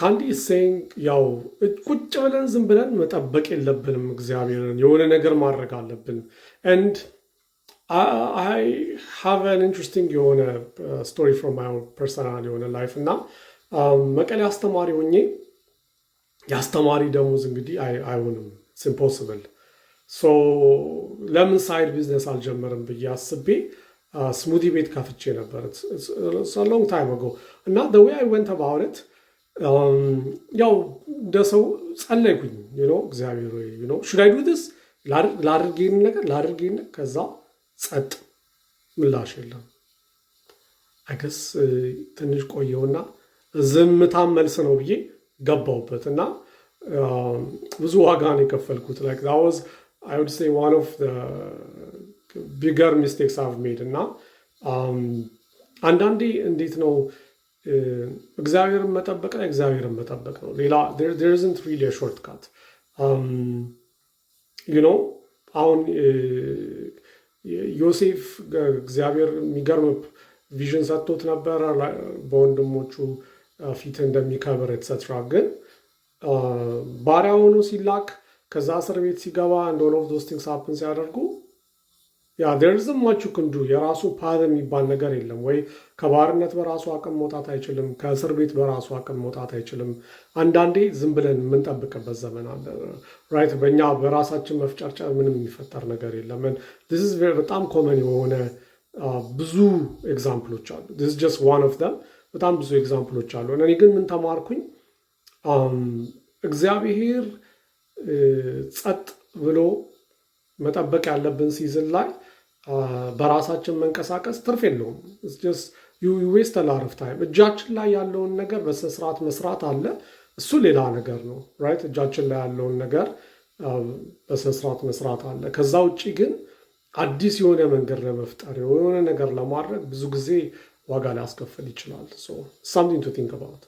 ካንዲ ሴይንግ ያው ቁጭ ብለን ዝም ብለን መጠበቅ የለብንም እግዚአብሔርን የሆነ ነገር ማድረግ አለብን and I have an interesting የሆነ story from my own personal የሆነ life እና መቀሌ አስተማሪ ሆኜ የአስተማሪ ደሞዝ እንግዲህ አይሆንም it's impossible so ለምን ሳይድ ቢዝነስ አልጀመርም ብዬ አስቤ ስሙዲ ቤት ከፍቼ ነበር it's a long time ago እና the way I went about it ያው እንደሰው ጸለይኩኝ እግዚአብሔር ወይ should I do this ላድርጌን ነገር ከዛ ጸጥ ምላሽ የለም I guess ትንሽ ቆየውና ዝምታም መልስ ነው ብዬ ገባውበት እና ብዙ ዋጋ ነው የከፈልኩት like that was I would say one of the bigger mistakes I've made እና አንዳንዴ እንዴት ነው እግዚአብሔርን መጠበቅ ላይ እግዚአብሔርን መጠበቅ ነው ሌላ there isn't really a shortcut አሁን ዮሴፍ እግዚአብሔር የሚገርም ቪዥን ሰጥቶት ነበር በወንድሞቹ ፊት እንደሚከብር etc ግን ባሪያ ሆኖ ሲላክ ከዛ እስር ቤት ሲገባ and all of those things happen ሲያደርጉ there isn't much you can do የራሱ ፓዝ የሚባል ነገር የለም ወይ ከባርነት በራሱ አቅም መውጣት አይችልም ከእስር ቤት በራሱ አቅም መውጣት አይችልም አንዳንዴ ዝም ብለን የምንጠብቅበት ዘመን አለ ራይት በእኛ በራሳችን መፍጨርጨር ምንም የሚፈጠር ነገር የለም this is በጣም ኮመን የሆነ ብዙ ኤግዛምፕሎች አሉ this is just one of them በጣም ብዙ ኤግዛምፕሎች አሉ እኔ ግን ምን ተማርኩኝ እግዚአብሔር ጸጥ ብሎ መጠበቅ ያለብን ሲዝን ላይ በራሳችን መንቀሳቀስ ትርፍ የለውም it's just you waste a lot of time እጃችን ላይ ያለውን ነገር በስርዓት መስራት አለ እሱ ሌላ ነገር ነው right እጃችን ላይ ያለውን ነገር በስርዓት መስራት አለ ከዛ ውጪ ግን አዲስ የሆነ መንገድ ለመፍጠር የሆነ ነገር ለማድረግ ብዙ ጊዜ ዋጋ ሊያስከፍል ይችላል so something to think about